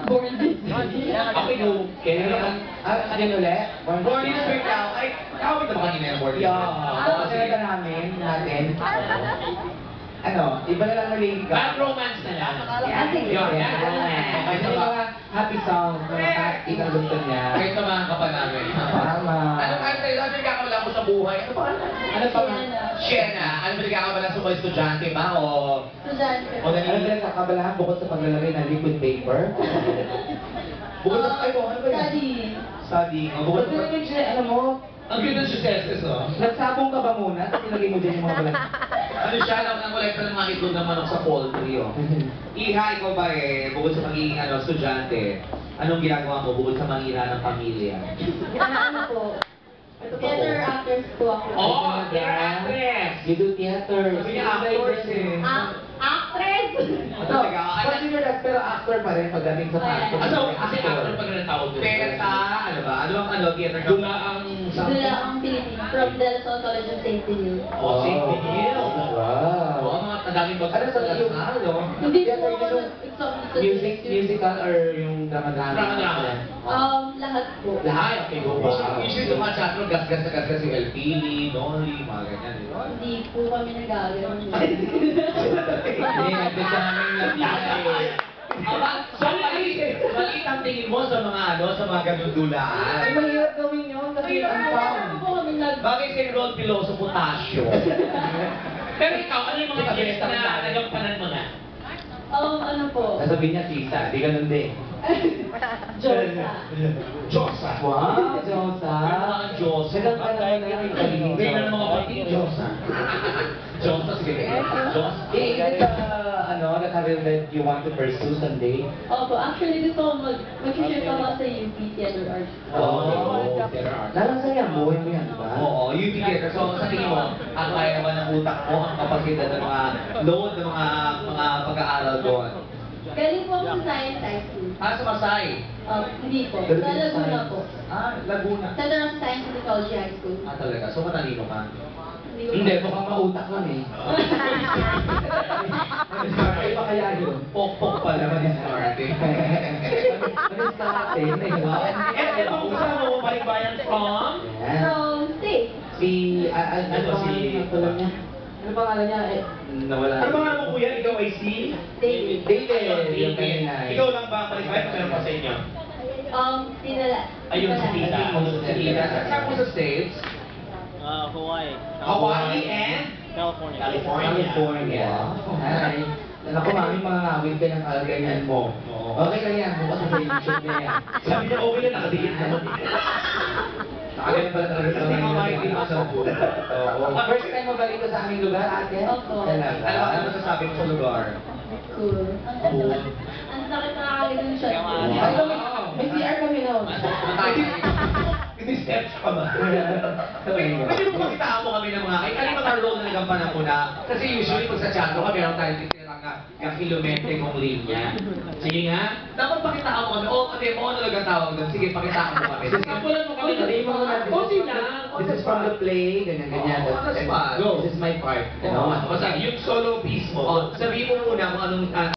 Born this week. Ako yung... Ano ulit? Born this week now. Ay, tawag na ba kanina yung born this week? Kasi natin. Ano, iba na lang na lady ka. Bad romance na lang. Yun, Yan. Kasi mga happy songs, mga pati ng gusto niya. Kahit samahan ka pa namin. Tama. Anong nagkakabala mo sa buhay? Ano pa? Ano pa nga? Sienna. Ano ba nagkakabala sa mga estudyante ba? O... Estudyante. O Ano nalilin? ba nakabalahan bukod sa paglalagay ng liquid paper? Bukod sa... Ay, ano ba yan? Study. Study. Bukod sa... Alam mo, Ang ganda siya success, no? nagsabong ka ba muna? Tapos nilagay mo dyan yung mga balat. Ano siya, ang kolekta ng mga itlog ng manok sa poultry, oh. Iha, ikaw ba bukod sa pagiging estudyante, anong ginagawa mo bukod sa mangira ng pamilya? Ano po? Theater actors po ako. Oh, you're actress! You do theater. Sabi niya, actors eh. Actress! Talaga? Consider that, pero actor pa rin pagdating sa actor. Kasi actor pag natawag doon. Peta, ano ba? Ano ang theater ka? Dula ang... Dula ang Philippines from De La Salle College of St. Hill. Oh, St. Benil. Wow. Oo, mga daming bag Ano sa yung no? Hindi po theater, ako yung musical or yung drama-drama? Drama-drama. Lahat po. Lahat, okay, go. Usually yung mga teatro, gas-gas na gas-gas yung LPD, Noli, mga ganyan, di ba? Hindi po kami nagagano. Hindi, nandun sa namin yung So, maliit ang tingin mo sa mga sa mga ganun dulaan. Ay, mahirap gawin yun kasi ang sound. Ano po kami Bagay sa Ron Piloso, potasyo. Pero ikaw, ano yung mga guest na nagampanan mo na? Ano po? Sasabihin niya, Tisa, di ganun din. Josa. Diyosa. Wow, Josa. Ano mga Diyosa? Sagang ka naman na yung kanino. Hindi na mga pati Diyosa. Diyosa, sige. Diyosa. Is it the career that you want to pursue someday? Opo, actually gusto ko mag-share pa ako sa UP Theater Arts. Theater art. Nalasaya mo, buhay mo yan, di ba? Oo, UP Theater. So, sa tingin mo, ang kaya naman ng utak mo, ang kapasidad ng mga load ng mga pag-aaral doon? Galing po ako sa Science High School. Sa Masay? Hindi po. Sa Laguna po. Laguna. Sa Darang Science and Technology High School. Talaga? So, matalino ka? Hindi, mukhang mautak lang eh. Ay, pa kaya yun? Pok-pok pa naman yung smart eh. Manis ka natin, eh, di ba? Eh, kung saan mo maligbayan from? Yan. From state. Si, ano pangalan niya? Ano pangalan niya? Nawala. Ano ba nga mo kuya? Ikaw ay si? David. David, yung kanina. Ikaw lang ba ang maligbayan o meron pa sa inyo? Sinala. Ayun, si Tita. Si Tita. Saan po sa States? Hawaii. Hawaii and? California. California. Hi. Naku, mami, mga ngawin ka ng ganyan mo. Okay lang yan, bukas sa YouTube na yan. Sabi niya, okay lang, nakadikit na. Nakaganyan pala talaga sa Kasi nga makikita sa buhay. First time mo ba dito sa aming lugar, ate? Opo. Talaga? Ano masasabi mo sa lugar? Cool. Cool. Ang sakit na kakalimutan siya. Ay, may CR kami noon. Hindi steps ka ba? Pwede mo makitaan mo kami ng mga ano mga role na nagampanan ko na? Kasi usually pag sa teatro ka, meron tayong titirang kakilomente kong linya. Sige nga, dapat pakitaan mo kami. Ano talaga tawag doon? Sige, pakitaan mo kami. Sampulan mo kami. Konti lang. This is from the play, ganyan-ganyan. Go. This is my part. Basta yung solo piece mo, sabihin mo muna kung anong